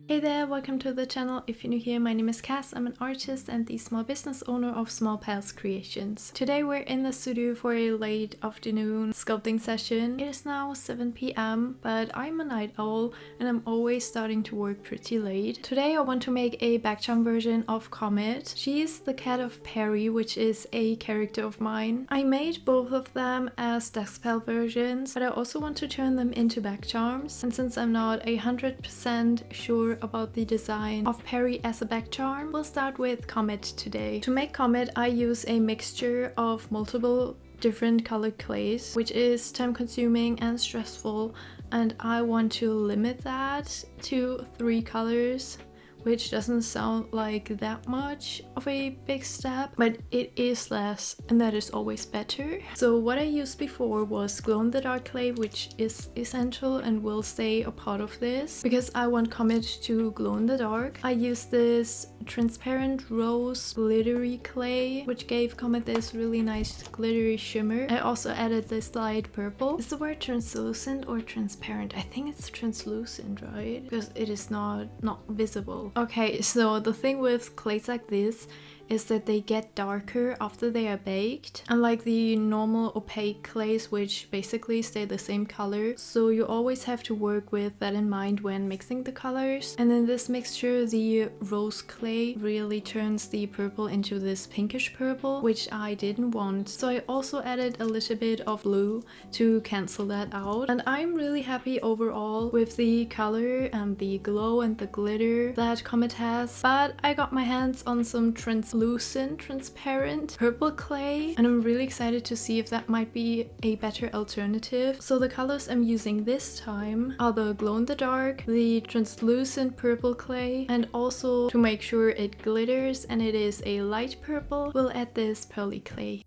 Hey there, welcome to the channel. If you're new here, my name is Cass. I'm an artist and the small business owner of Small Creations. Today we're in the studio for a late afternoon sculpting session. It is now 7 p.m, but I'm a night owl and I'm always starting to work pretty late. Today I want to make a background version of Comet. She is the cat of Perry, which is a character of mine. I made both of them as Deskpal versions, but I also want to turn them into back charms. And since I'm not 100% sure about the design of Perry as a back charm, we'll start with Comet today. To make Comet, I use a mixture of multiple different colored clays, which is time consuming and stressful, and I want to limit that to 3 colors, which doesn't sound like that much of a big step, but it is less, and that is always better. So what I used before was glow-in-the-dark clay, which is essential and will stay a part of this because I want Comet to glow in the dark. I used this transparent rose glittery clay, which gave Comet this really nice glittery shimmer. I also added this light purple. Is the word translucent or transparent? I think it's translucent, right? Because it is not visible. Okay, so the thing with clays like this is that they get darker after they are baked, unlike the normal opaque clays, which basically stay the same color. So you always have to work with that in mind when mixing the colors. And in this mixture, the rose clay really turns the purple into this pinkish purple, which I didn't want. So I also added a little bit of blue to cancel that out. And I'm really happy overall with the color and the glow and the glitter that Comet has. But I got my hands on some transparent purple clay, and I'm really excited to see if that might be a better alternative. So the colors I'm using this time are the glow-in-the-dark, the translucent purple clay, and also to make sure it glitters and it is a light purple, we'll add this pearly clay.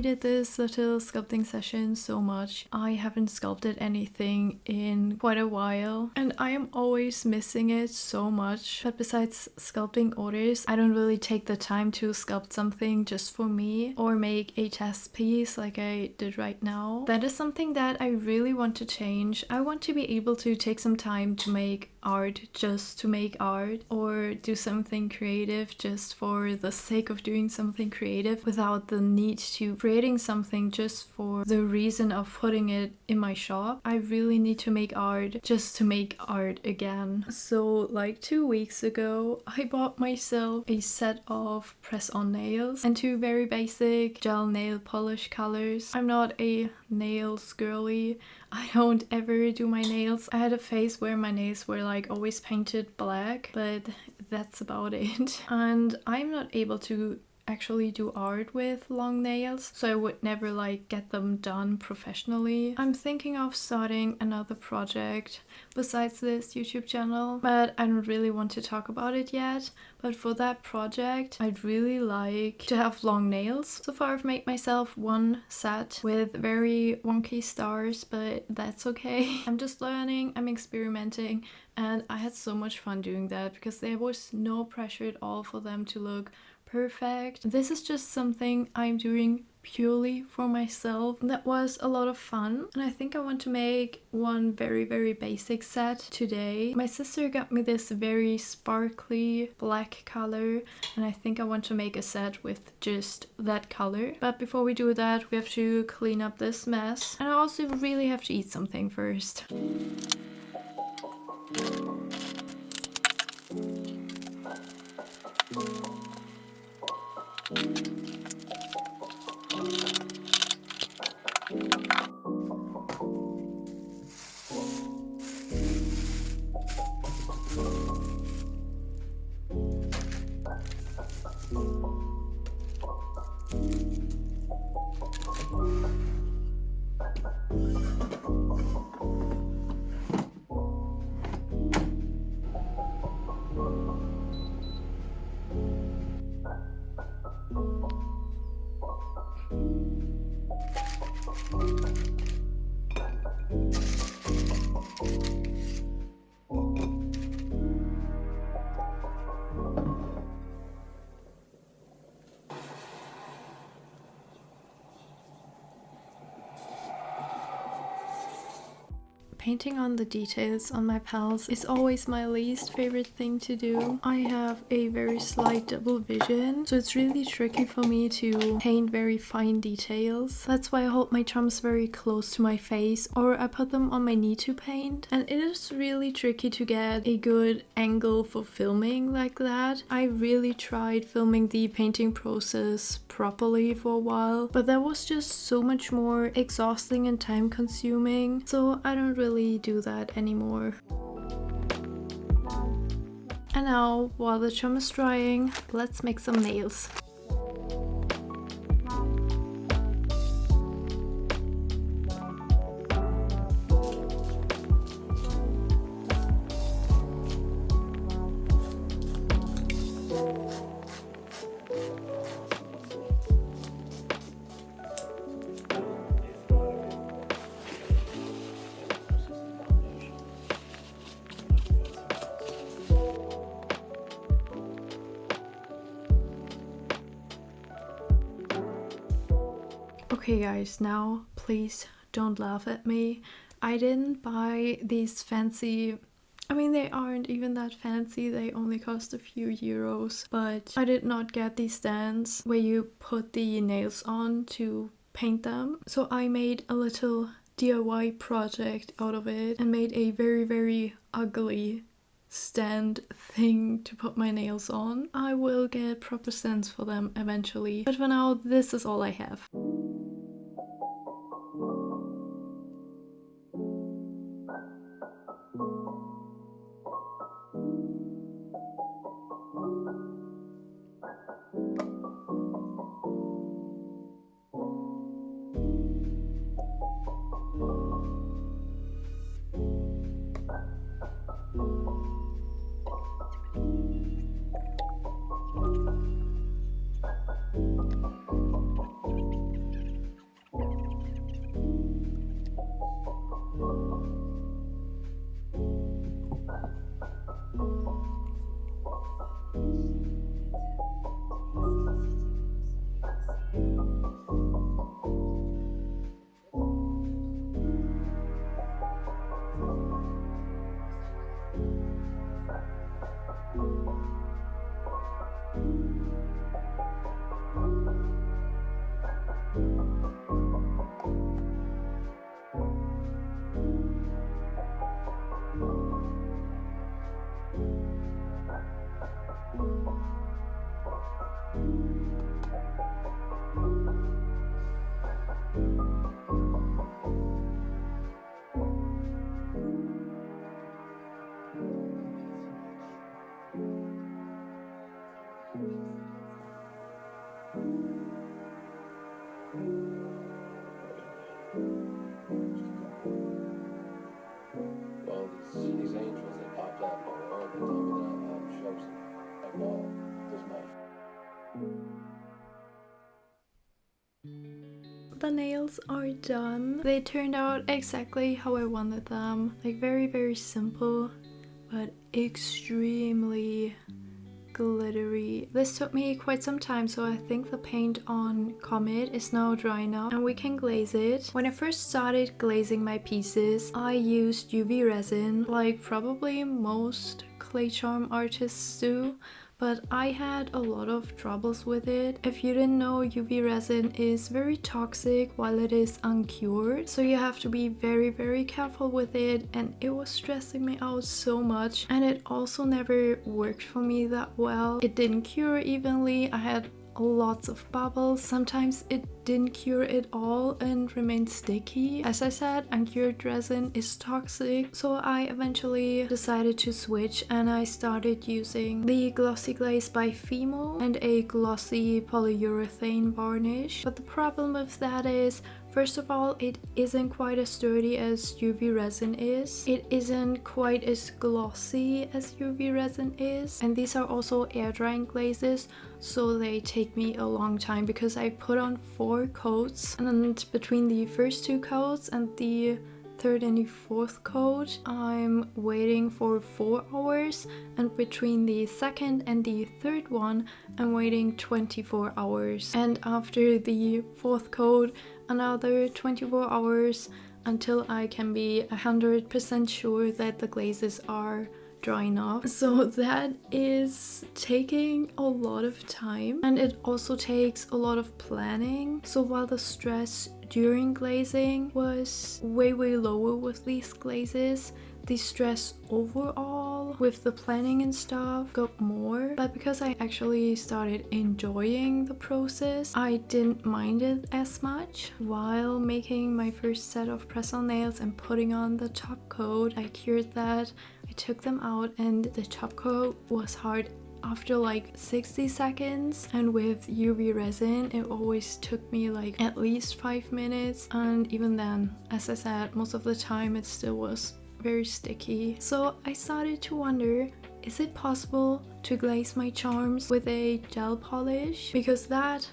needed this little sculpting session so much. I haven't sculpted anything in quite a while and I am always missing it so much. But besides sculpting others, I don't really take the time to sculpt something just for me or make a test piece like I did right now. That is something that I really want to change. I want to be able to take some time to make art just to make art, or do something creative just for the sake of doing something creative without the need to creating something just for the reason of putting it in my shop. I really need to make art just to make art again. So like 2 weeks ago I bought myself a set of press-on nails and 2 very basic gel nail polish colors. I'm not a nails girly. I don't ever do my nails. I had a phase where my nails were like always painted black, but that's about it. And I'm not able to actually do art with long nails, so I would never like get them done professionally. I'm thinking of starting another project besides this YouTube channel, but I don't really want to talk about it yet. But for that project I'd really like to have long nails. So far I've made myself one set with very wonky stars, but that's okay. I'm just learning, I'm experimenting, and I had so much fun doing that because there was no pressure at all for them to look perfect. This is just something I'm doing purely for myself. That was a lot of fun, and I think I want to make one very basic set today. My sister got me this very sparkly black color, and I think I want to make a set with just that color. But before we do that, we have to clean up this mess, and I also really have to eat something first. Painting on the details on my pals is always my least favorite thing to do. I have a very slight double vision, so it's really tricky for me to paint very fine details. That's why I hold my thumbs very close to my face, or I put them on my knee to paint. And it is really tricky to get a good angle for filming like that. I really tried filming the painting process properly for a while, but that was just so much more exhausting and time consuming, so I don't really do that anymore. And now, while the chum is drying, let's make some nails. Okay guys, now please don't laugh at me. I didn't buy these fancy, I mean they aren't even that fancy, they only cost a few euros, but I did not get these stands where you put the nails on to paint them. So I made a little DIY project out of it and made a very ugly stand thing to put my nails on. I will get proper stands for them eventually, but for now this is all I have. Well, these angels that popped up on the earth, they told me that shows a wall does not. The nails are done. They turned out exactly how I wanted them. Like very simple, but extremely glittery. This took me quite some time, so I think the paint on Comet is now dry enough and we can glaze it. When I first started glazing my pieces, I used UV resin, like probably most clay charm artists do, but I had a lot of troubles with it. If you didn't know, UV resin is very toxic while it is uncured, so you have to be very careful with it, and it was stressing me out so much, and it also never worked for me that well. It didn't cure evenly. I had lots of bubbles. Sometimes it didn't cure at all and remained sticky. As I said, uncured resin is toxic, so I eventually decided to switch and I started using the Glossy Glaze by Fimo and a glossy polyurethane varnish. But the problem with that is, first of all, it isn't quite as sturdy as UV resin is. It isn't quite as glossy as UV resin is. And these are also air drying glazes, so they take me a long time because I put on 4 coats, and between the first 2 coats and the third and the fourth coat I'm waiting for 4 hours, and between the second and the third one I'm waiting 24 hours, and after the fourth coat another 24 hours until I can be 100% sure that the glazes are dry enough. So that is taking a lot of time, and it also takes a lot of planning. So while the stress during glazing was way lower with these glazes, the stress overall with the planning and stuff got more. But because I actually started enjoying the process, I didn't mind it as much. While making my first set of press-on nails and putting on the top coat, I cured that. I took them out and the top coat was hard after like 60 seconds, and with UV resin it always took me like at least 5 minutes, and even then, as I said, most of the time it still was very sticky. So I started to wonder, is it possible to glaze my charms with a gel polish? Because that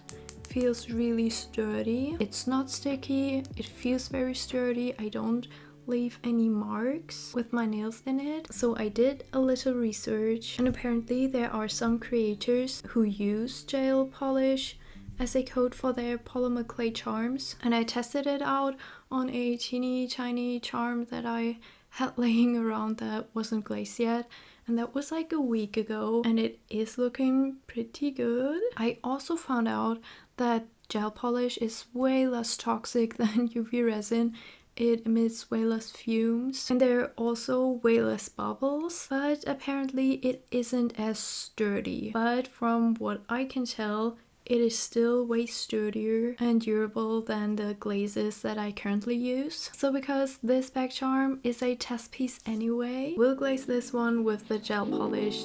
feels really sturdy. It's not sticky, it feels very sturdy. I don't leave any marks with my nails in it. So I did a little research, and apparently there are some creators who use gel polish as a coat for their polymer clay charms, and I tested it out on a teeny tiny charm that I had laying around that wasn't glazed yet, and that was like a week ago, and it is looking pretty good. I also found out that gel polish is way less toxic than UV resin. It emits way less fumes, and there are also way less bubbles, but apparently it isn't as sturdy. But from what I can tell, it is still way sturdier and durable than the glazes that I currently use. So because this back charm is a test piece anyway, we'll glaze this one with the gel polish.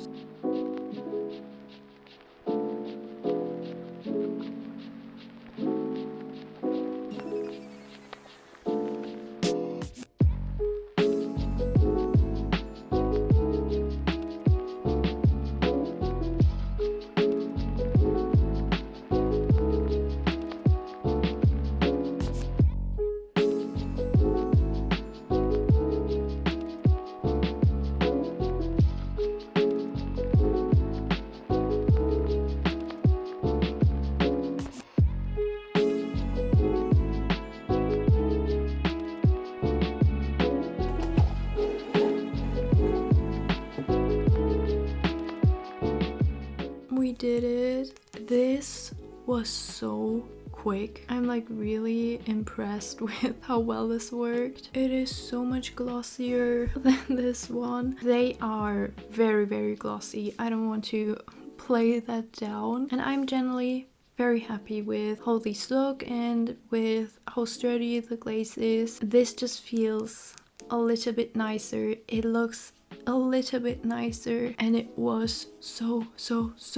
did it. This was so quick. I'm like really impressed with how well this worked. It is so much glossier than this one. They are very glossy. I don't want to play that down, and I'm generally very happy with how these look and with how sturdy the glaze is. This just feels a little bit nicer. It looks a little bit nicer, and it was so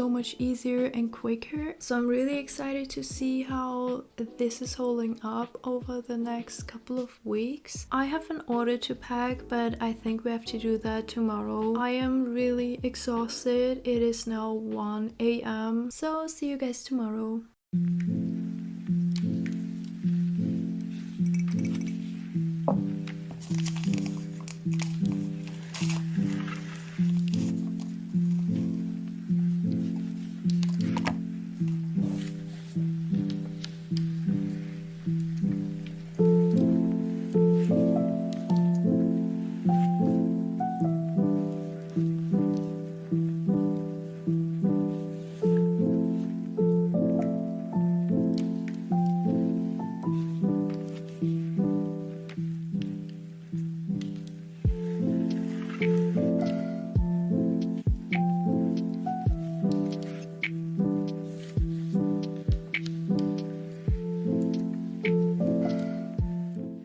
much easier and quicker. So I'm really excited to see how this is holding up over the next couple of weeks. I have an order to pack, but I think we have to do that tomorrow. I am really exhausted. It is now 1 a.m. So see you guys tomorrow.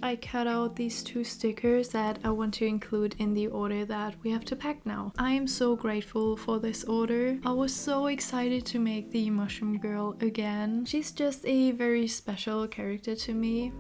I cut out these 2 stickers that I want to include in the order that we have to pack now. I am so grateful for this order. I was so excited to make the mushroom girl again. She's just a very special character to me.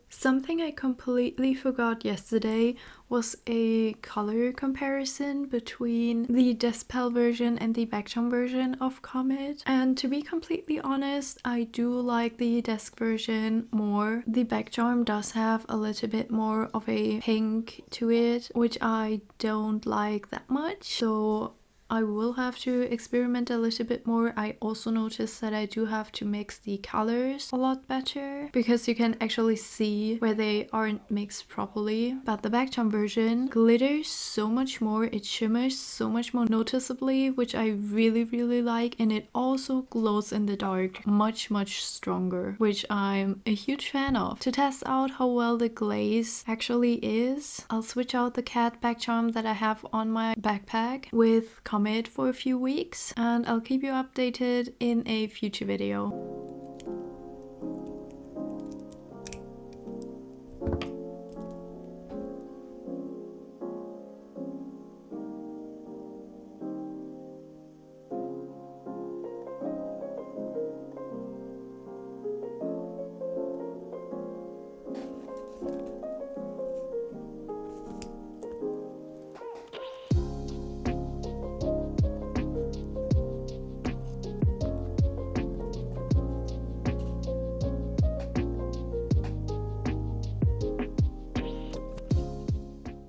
Something I completely forgot yesterday was a color comparison between the Dispel version and the Backcharm version of Comet. And to be completely honest, I do like the desk version more. The Backcharm does have a little bit more of a pink to it, which I don't like that much. So I will have to experiment a little bit more. I also noticed that I do have to mix the colors a lot better because you can actually see where they aren't mixed properly. But the Backcharm version glitters so much more, it shimmers so much more noticeably, which I really like, and it also glows in the dark much stronger, which I'm a huge fan of. To test out how well the glaze actually is, I'll switch out the cat Backcharm that I have on my backpack with Comet for a few weeks, and I'll keep you updated in a future video.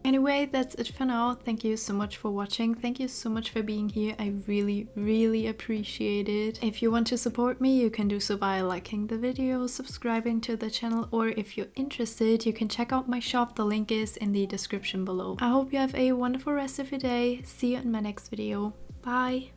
Anyway, that's it for now. Thank you so much for watching. Thank you so much for being here. I really appreciate it. If you want to support me, you can do so by liking the video, subscribing to the channel, or if you're interested, you can check out my shop. The link is in the description below. I hope you have a wonderful rest of your day. See you in my next video. Bye!